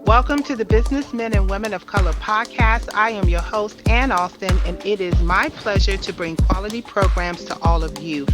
Welcome to the Businessmen and Women of Color podcast. I am your host, Ann Austin, and it is my pleasure to bring quality programs to all of you.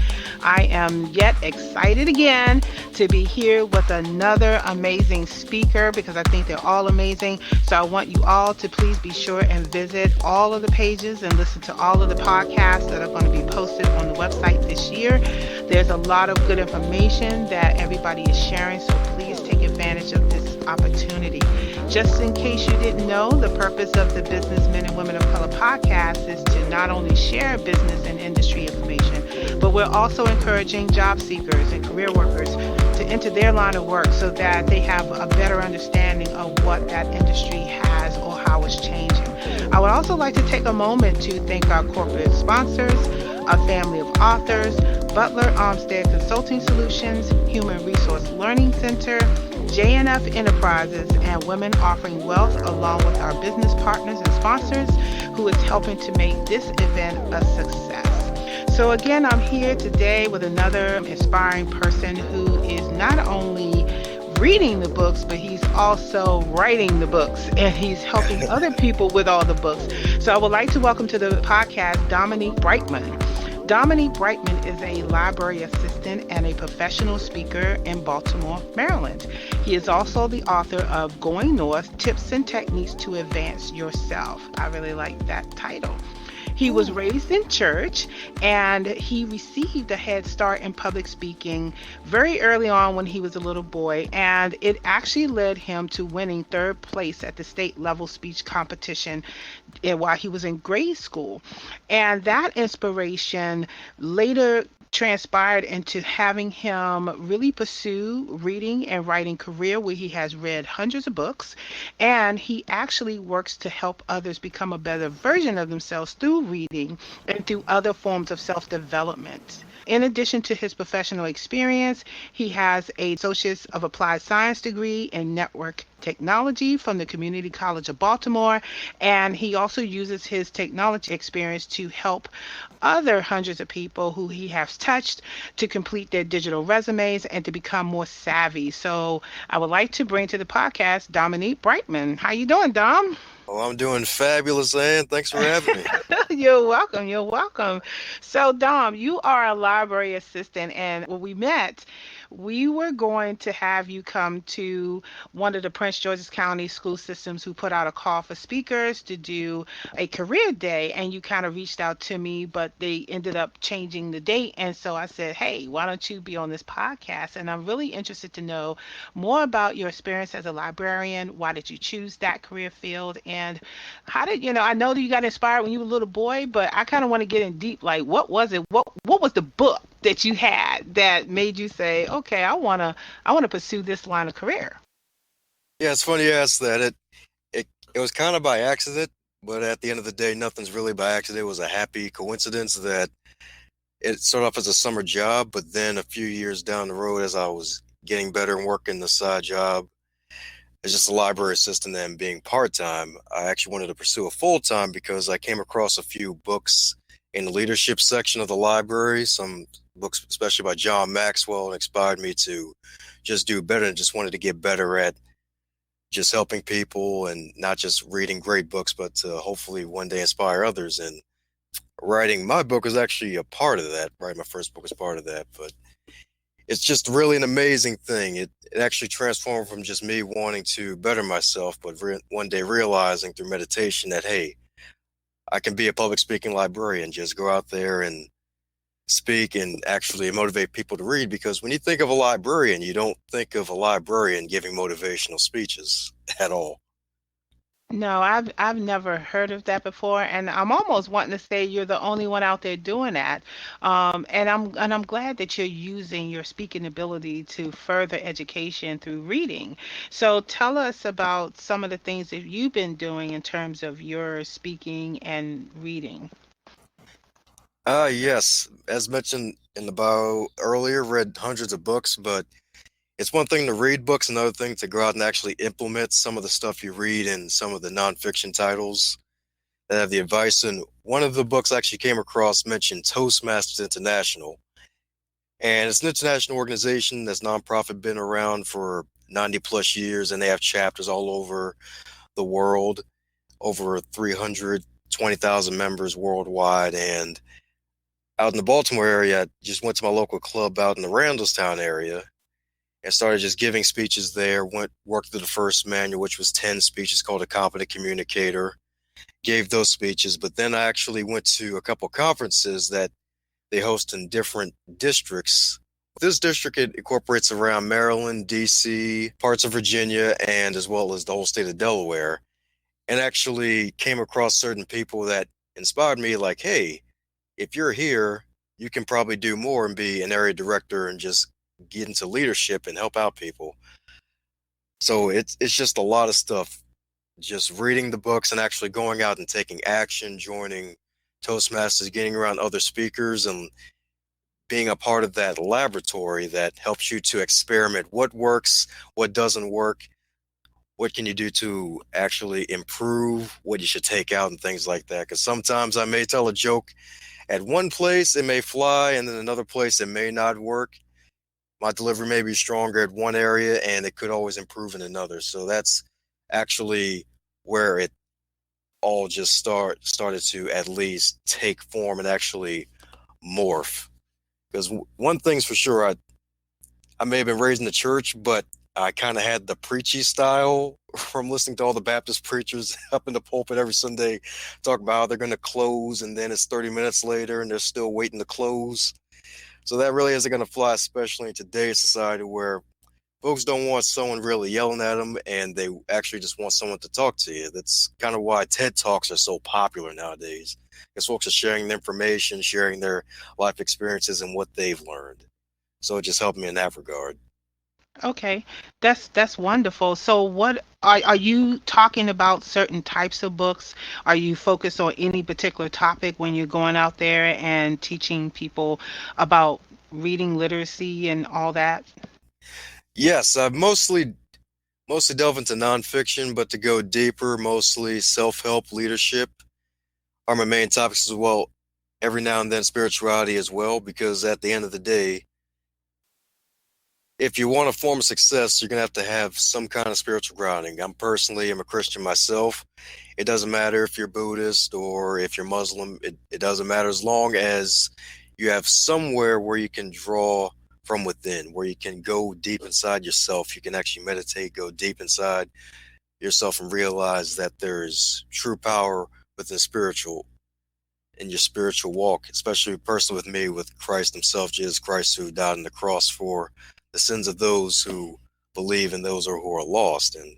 I am yet excited again to be here with another amazing speaker because I think they're all amazing. So I want you all to please be sure and visit all of the pages and listen to all of the podcasts that are going to be posted on the website this year. There's a lot of good information that everybody is sharing, so please take advantage of this opportunity. Just in case you didn't know, the purpose of the Businessmen and Women of Color podcast is to not only share business and industry information, but we're also encouraging job seekers and career workers to enter their line of work so that they have a better understanding of what that industry has or how it's changing. I would also like to take a moment to thank our corporate sponsors, a family of authors, Butler Armstead Consulting Solutions, Human Resource Learning Center, JNF Enterprises, and Women Offering Wealth, along with our business partners and sponsors who is helping to make this event a success. So again, I'm here today with another inspiring person who is not only reading the books, but he's also writing the books and he's helping other people with all the books. So I would like to welcome to the podcast Dominique Brightman. Dominique Brightman is a library assistant and a professional speaker in Baltimore, Maryland. He is also the author of Going North, Tips and Techniques to Advance Yourself. I really like that title. He was raised in church and he received a head start in public speaking very early on when he was a little boy, and it actually led him to winning third place at the state level speech competition while he was in grade school. And that inspiration later transpired into having him really pursue reading and writing career where he has read hundreds of books, and he actually works to help others become a better version of themselves through reading and through other forms of self-development. In addition to his professional experience, he has a Associate of Applied Science degree in Network Technology from the Community College of Baltimore, and he also uses his technology experience to help other hundreds of people who he has touched to complete their digital resumes and to become more savvy. So I would like to bring to the podcast Dominique Brightman. How you doing, Dom? Oh, I'm doing fabulous, Ann. Thanks for having me. You're welcome. You're welcome. So, Dom, you are a library assistant, and when we met, we were going to have you come to one of the Prince George's County school systems who put out a call for speakers to do a career day, and you kind of reached out to me, but they ended up changing the date. And so I said, hey, why don't you be on this podcast? And I'm really interested to know more about your experience as a librarian. Why did you choose that career field? And how did, I know that you got inspired when you were a little boy, but I kind of want to get in deep. Like, what was it? What was the book that you had that made you say, okay, I wanna pursue this line of career? Yeah, it's funny you asked that. It was kind of by accident, but at the end of the day, nothing's really by accident. It was a happy coincidence that it started off as a summer job, but then a few years down the road, as I was getting better and working the side job as just a library assistant and being part-time, I actually wanted to pursue a full-time because I came across a few books in the leadership section of the library, some books especially by John Maxwell, and inspired me to just do better and just wanted to get better at just helping people and not just reading great books, but to hopefully one day inspire others. And writing my book was actually a part of that. Writing my first book was part of that, but it's just really an amazing thing. It actually transformed from just me wanting to better myself, but one day realizing through meditation that, hey, I can be a public speaking librarian, just go out there and speak and actually motivate people to read. Because when you think of a librarian, you don't think of a librarian giving motivational speeches at all. No, I've never heard of that before, and I'm almost wanting to say you're the only one out there doing that. And I'm glad that you're using your speaking ability to further education through reading. So tell us about some of the things that you've been doing in terms of your speaking and reading. Yes, as mentioned in the bio earlier, read hundreds of books, but it's one thing to read books, another thing to go out and actually implement some of the stuff you read in some of the nonfiction titles that have the advice. And one of the books I actually came across mentioned Toastmasters International. And it's an international organization that's nonprofit, been around for 90 plus years, and they have chapters all over the world, over 320,000 members worldwide. And out in the Baltimore area, I just went to my local club out in the Randallstown area and started just giving speeches there. Worked through the first manual, which was 10 speeches called A Competent Communicator. Gave those speeches, but then I actually went to a couple conferences that they host in different districts. This district, it incorporates around Maryland, DC, parts of Virginia, and as well as the whole state of Delaware. And actually came across certain people that inspired me, like, hey, if you're here, you can probably do more and be an area director and just get into leadership and help out people. So it's just a lot of stuff. Just reading the books and actually going out and taking action, joining Toastmasters, getting around other speakers, and being a part of that laboratory that helps you to experiment what works, what doesn't work, what can you do to actually improve, what you should take out, and things like that. Because sometimes I may tell a joke at one place, it may fly, and then another place, it may not work. My delivery may be stronger at one area, and it could always improve in another. So that's actually where it all just started to at least take form and actually morph. Because one thing's for sure, I may have been raised in the church, but I kind of had the preachy style from listening to all the Baptist preachers up in the pulpit every Sunday talk about how they're going to close, and then it's 30 minutes later and they're still waiting to close. So that really isn't going to fly, especially in today's society where folks don't want someone really yelling at them, and they actually just want someone to talk to you. That's kind of why TED Talks are so popular nowadays, because folks are sharing their information, sharing their life experiences and what they've learned. So it just helped me in that regard. Okay, that's wonderful. So, what are you talking about? Certain types of books? Are you focused on any particular topic when you're going out there and teaching people about reading literacy and all that? Yes, I've mostly delve into nonfiction, but to go deeper, mostly self-help, leadership are my main topics as well. Every now and then spirituality as well, because at the end of the day, if you want a form of success, you're gonna have some kind of spiritual grounding. I'm a Christian myself. It doesn't matter if you're Buddhist or if you're Muslim. It doesn't matter as long as you have somewhere where you can draw from within, where you can go deep inside yourself. You can actually meditate, go deep inside yourself and realize that there's true power within spiritual in your spiritual walk, especially personally with me, with Christ himself, Jesus Christ, who died on the cross for the sins of those who believe and those who are lost. And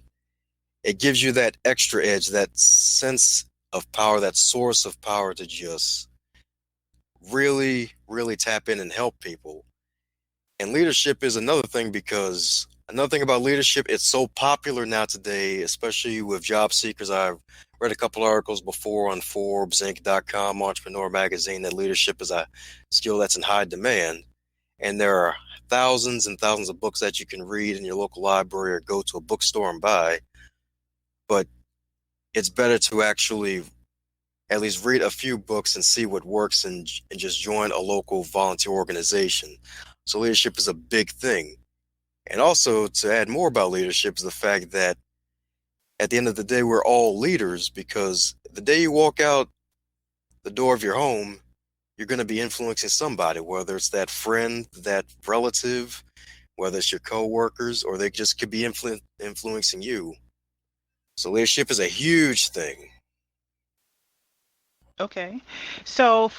it gives you that extra edge, that sense of power, that source of power to just really, really tap in and help people. And leadership is another thing, because another thing about leadership, it's so popular now today, especially with job seekers. I've read a couple articles before on Forbes, Inc.com, Entrepreneur Magazine, that leadership is a skill that's in high demand. And there are thousands and thousands of books that you can read in your local library or go to a bookstore and buy. But it's better to actually at least read a few books and see what works, and just join a local volunteer organization. So leadership is a big thing. And also, to add more about leadership, is the fact that at the end of the day, we're all leaders, because the day you walk out the door of your home, you're going to be influencing somebody, whether it's that friend, that relative, whether it's your coworkers, or they just could be influencing you. So leadership is a huge thing. Okay. So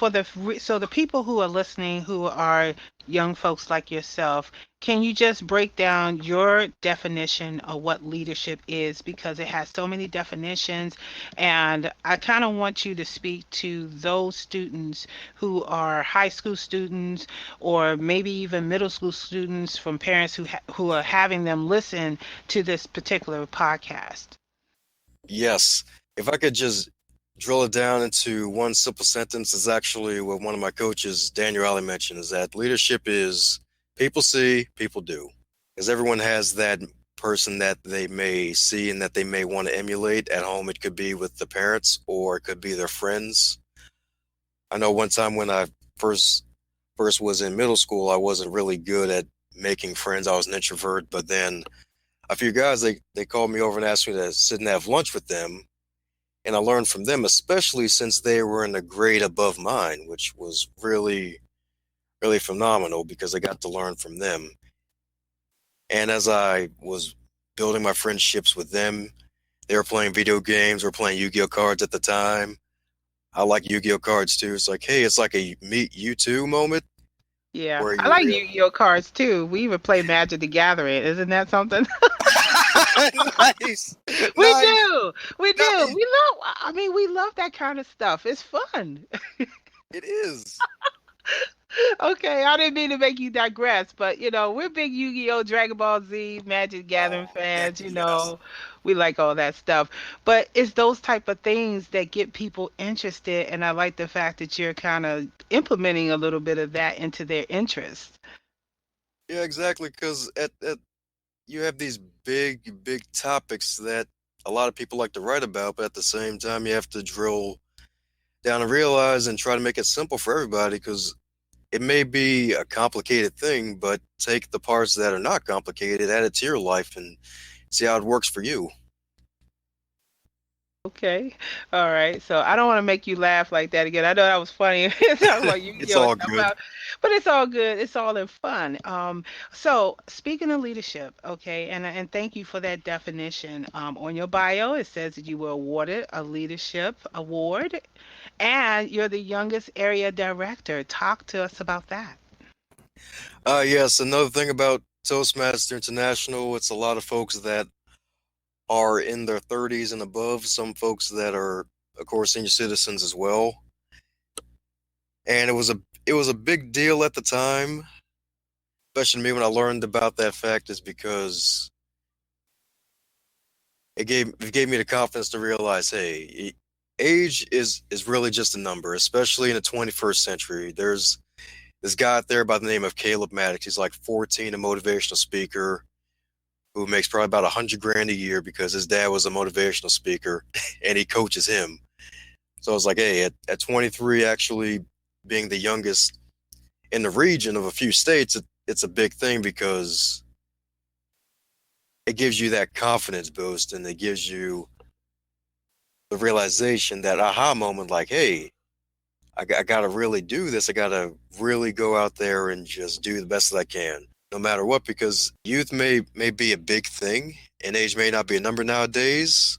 so the people who are listening who are young folks like yourself, can you just break down your definition of what leadership is, because it has so many definitions, and I kind of want you to speak to those students who are high school students or maybe even middle school students from parents who are having them listen to this particular podcast. Yes, if I could just drill it down into one simple sentence, is actually what one of my coaches, Daniel Alley, mentioned, is that leadership is people see, people do. Because everyone has that person that they may see and that they may want to emulate at home. It could be with the parents, or it could be their friends. I know one time when I first first was in middle school, I wasn't really good at making friends. I was an introvert, but then a few guys, they called me over and asked me to sit and have lunch with them, and I learned from them, especially since they were in a grade above mine, which was really phenomenal because I got to learn from them. And as I was building my friendships with them, they were playing video games or playing Yu-Gi-Oh cards at the time. I like Yu-Gi-Oh cards too. It's like, hey, it's like a meet you two moment Yeah, where I you like real Yu-Gi-Oh cards too. We even play Magic the Gathering. Isn't that something? nice, We nice, do. We do. nice. We love, I mean, we love that kind of stuff. It's fun. It is. Okay, I didn't mean to make you digress, but we're big Yu-Gi-Oh, Dragon Ball Z, Magic the Gathering Oh, heck fans, yes. We like all that stuff. But it's those type of things that get people interested, and I like the fact that you're kind of implementing a little bit of that into their interest. Yeah, exactly. Because at you have these big topics that a lot of people like to write about, but at the same time, you have to drill down and realize and try to make it simple for everybody. Because it may be a complicated thing, but take the parts that are not complicated, add it to your life, and see how it works for you. Okay. All right. So I don't want to make you laugh like that again. I know that was funny talking about It's Yu-Gi-Oh and all stuff, good. but it's all good. It's all in fun. So speaking of leadership, okay, and thank you for that definition. On your bio, it says that you were awarded a leadership award, and you're the youngest area director. Talk to us about that. Yes, another thing about Toastmaster International, it's a lot of folks that are in their 30s and above, some folks that are, of course, senior citizens as well. And it was a big deal at the time, especially to me when I learned about that fact, is because it gave me the confidence to realize, hey, age is really just a number, especially in the 21st century. There's this guy out there by the name of Caleb Maddox. He's like 14, a motivational speaker who makes probably about 100 grand a year because his dad was a motivational speaker and he coaches him. So I was like, hey, at 23, actually being the youngest in the region of a few states, it's a big thing because it gives you that confidence boost and it gives you the realization, that aha moment, like, hey, I got to really do this. I got to really go out there and just do the best that I can, no matter what, because youth may be a big thing and age may not be a number nowadays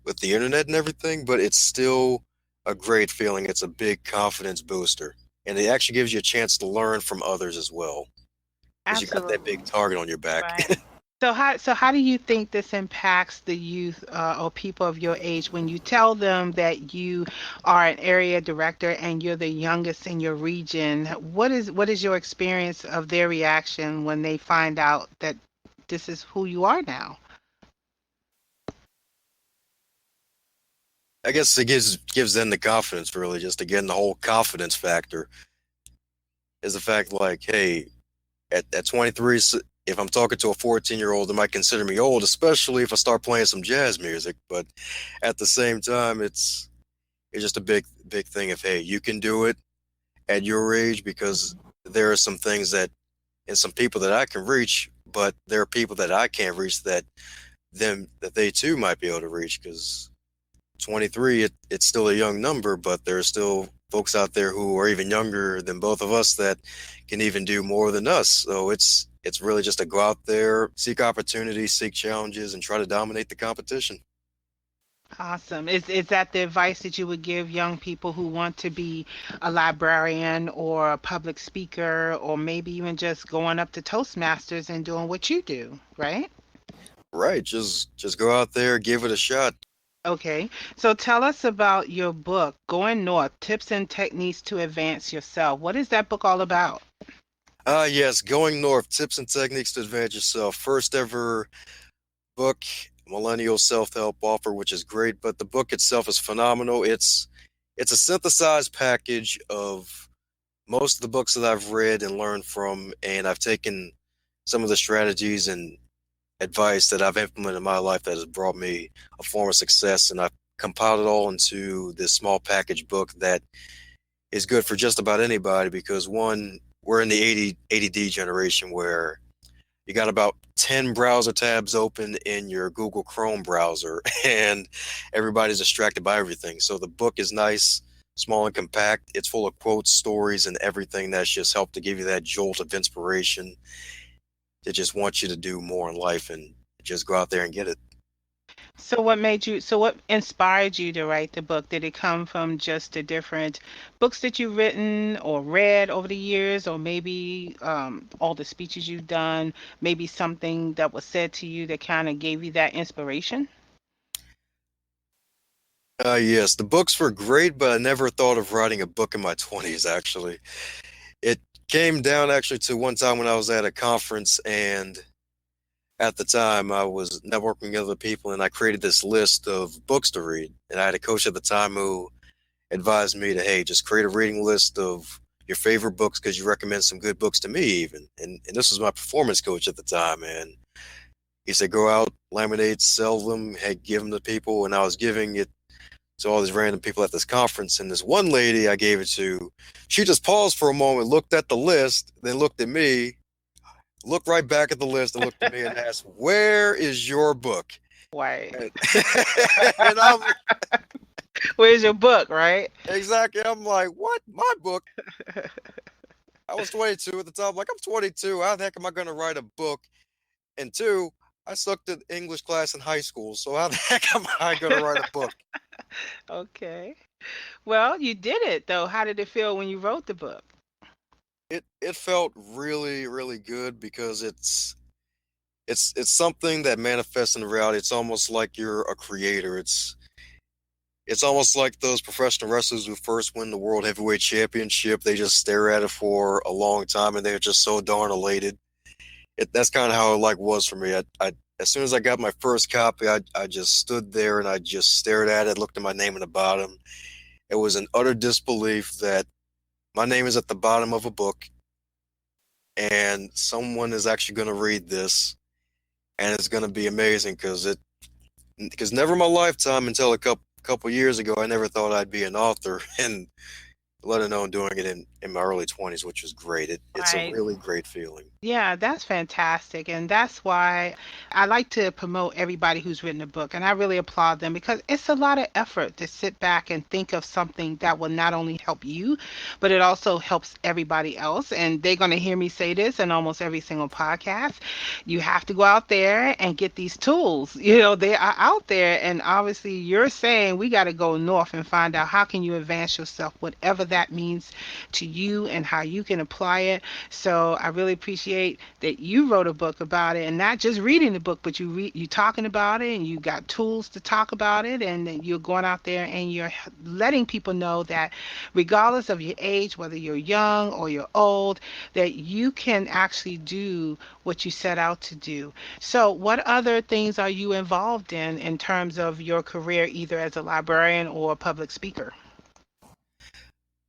with the internet and everything, but it's still a great feeling. It's a big confidence booster. And it actually gives you a chance to learn from others as well because you got that big Absolutely. target on your back. Right. So how do you think this impacts the youth or people of your age when you tell them that you are an area director and you're the youngest in your region? What is your experience of their reaction when they find out that this is who you are now? I guess it gives them the confidence, really, just again the whole confidence factor is the fact, like, hey, at 23, if I'm talking to a 14-year-old, they might consider me old, especially if I start playing some jazz music. But at the same time, it's just a big thing of, hey, you can do it at your age, because there are some things that and some people that I can reach, but there are people that I can't reach that they too might be able to reach, because 23, it's still a young number, but there are still folks out there who are even younger than both of us that can even do more than us. So it's really just to go out there, seek opportunities, seek challenges, and try to dominate the competition. Awesome. Is that the advice that you would give young people who want to be a librarian or a public speaker or maybe even just going up to Toastmasters and doing what you do, right? Right, just go out there, give it a shot. Okay. So tell us about your book, Going North, Tips and Techniques to Advance Yourself. What is that book all about? Yes, Going North, Tips and Techniques to Advance Yourself. First ever book, millennial self-help offer, which is great, but the book itself is phenomenal. It's a synthesized package of most of the books that I've read and learned from, and I've taken some of the strategies and advice that I've implemented in my life that has brought me a form of success, and I've compiled it all into this small package book that is good for just about anybody, because one, we're in the 80D generation where you got about 10 browser tabs open in your Google Chrome browser, and everybody's distracted by everything. So the book is nice, small and compact. It's full of quotes, stories, and everything that's just helped to give you that jolt of inspiration to just want you to do more in life and just go out there and get it. So what inspired you to write the book? Did it come from just the different books that you've written or read over the years, or maybe all the speeches you've done, maybe something that was said to you that kind of gave you that inspiration? Yes, the books were great, but I never thought of writing a book in my 20s, actually. It came down actually to one time when I was at a conference, and at the time I was networking with other people, and I created this list of books to read. And I had a coach at the time who advised me to, hey, just create a reading list of your favorite books because you recommend some good books to me, even. And this was my performance coach at the time. And he said, go out, laminate, sell them, hey, give them to people. And I was giving it to all these random people at this conference. And this one lady I gave it to, she just paused for a moment, looked at the list, then looked at me, looked right back at the list, and looked at me and asked, where is your book? Why? And, and I'm Where's your book, right? exactly, I'm like, what? My book? I was 22 at the time. Like, I'm 22. How the heck am I going to write a book? And two, I sucked at English class in high school. So how the heck am I going to write a book? Okay. Well, you did it though. How did it feel when you wrote the book? It felt really, really good because it's something that manifests in reality. It's almost like you're a creator. It's almost like those professional wrestlers who first win the World Heavyweight Championship. They just stare at it for a long time and they're just so darn elated. That's kind of how it like was for me. I as soon as I got my first copy, I just stood there and I just stared at it, looked at my name in the bottom. It was an utter disbelief that my name is at the bottom of a book and someone is actually going to read this and it's going to be amazing because never in my lifetime until a couple years ago I never thought I'd be an author and let alone doing it in my early 20s, which was great. It's a Right. really great feeling. Yeah, that's fantastic. And that's why I like to promote everybody who's written a book. And I really applaud them because it's a lot of effort to sit back and think of something that will not only help you, but it also helps everybody else. And they're going to hear me say this in almost every single podcast. You have to go out there and get these tools. You know, they are out there. And obviously, you're saying we got to go north and find out how can you advance yourself, whatever that means to you and how you can apply it. So I really appreciate that you wrote a book about it and not just reading the book, but you talking about it and you got tools to talk about it and then you're going out there and you're letting people know that regardless of your age, whether you're young or you're old, that you can actually do what you set out to do. So what other things are you involved in terms of your career, either as a librarian or a public speaker?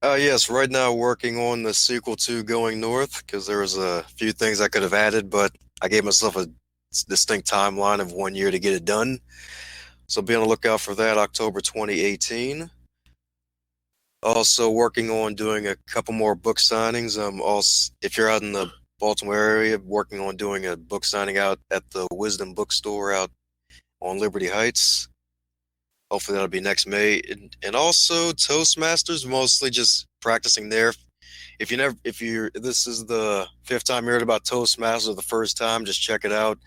Yes, right now working on the sequel to Going North because there was a few things I could have added, but I gave myself a distinct timeline of 1 year to get it done. So be on the lookout for that October 2018. Also working on doing a couple more book signings. Also, if you're out in the Baltimore area, working on doing a book signing out at the Wisdom Bookstore out on Liberty Heights. Hopefully that'll be next May. And also Toastmasters, mostly just practicing there. If you're, this is the fifth time you heard about Toastmasters or the first time, just check it out.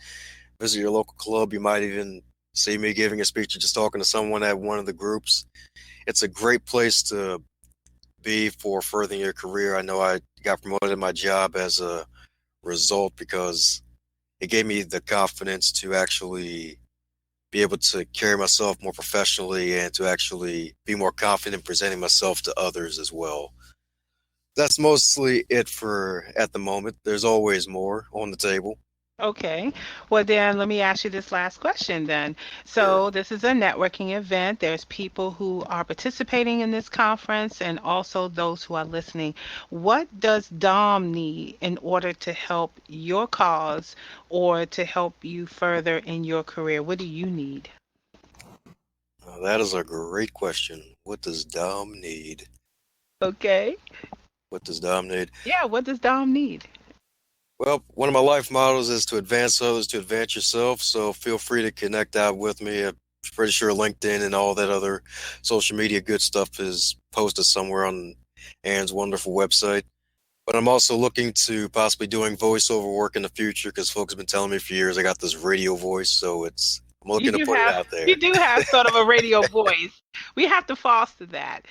Visit your local club. You might even see me giving a speech or just talking to someone at one of the groups. It's a great place to be for furthering your career. I know I got promoted in my job as a result because it gave me the confidence to actually be able to carry myself more professionally and to actually be more confident presenting myself to others as well. That's mostly it for at the moment. There's always more on the table. Okay. Well, then let me ask you this last question then. Sure. So, this is a networking event. There's people who are participating in this conference and also those who are listening. What does Dom need in order to help your cause or to help you further in your career? What do you need? That is a great question. What does Dom need? Okay. What does Dom need? Yeah, what does Dom need? Well, one of my life mottos is to advance others, to advance yourself. So feel free to connect out with me. I'm pretty sure LinkedIn and all that other social media good stuff is posted somewhere on Aaron's wonderful website. But I'm also looking to possibly doing voiceover work in the future because folks have been telling me for years I got this radio voice. So I'm You looking to do put it have out you there. do have sort of a radio voice. We have to foster that.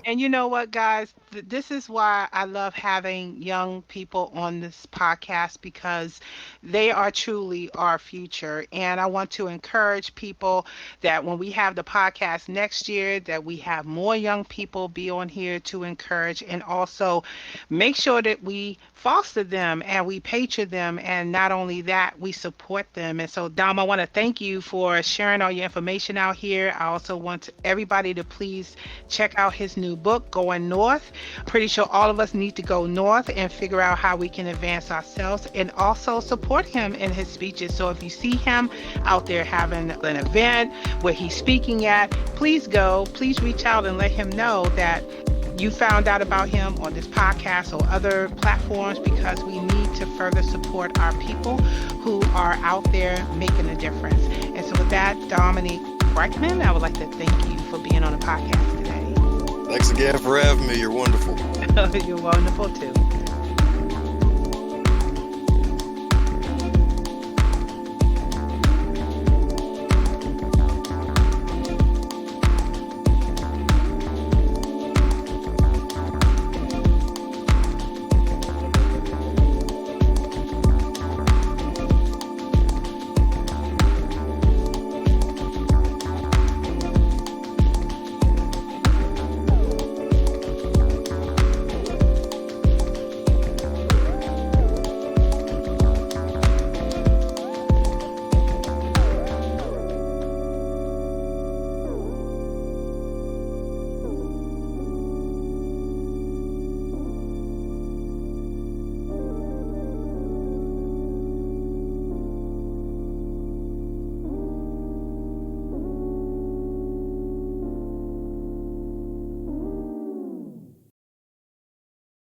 And you know what, guys? This is why I love having young people on this podcast because they are truly our future. And I want to encourage people that when we have the podcast next year, that we have more young people be on here to encourage and also make sure that we foster them and we patron them. And not only that, we support them. And so, Dom, I want to thank you for sharing all your information out here. I also want everybody to please check out his new book, Going North. Pretty sure all of us need to go north and figure out how we can advance ourselves and also support him in his speeches. So if you see him out there having an event where he's speaking at, please go, please reach out and let him know that you found out about him on this podcast or other platforms because we need to further support our people who are out there making a difference. And so with that, Dominique Reichman, I would like to thank you for being on the podcast today. Thanks again for having me. You're wonderful. You're wonderful too.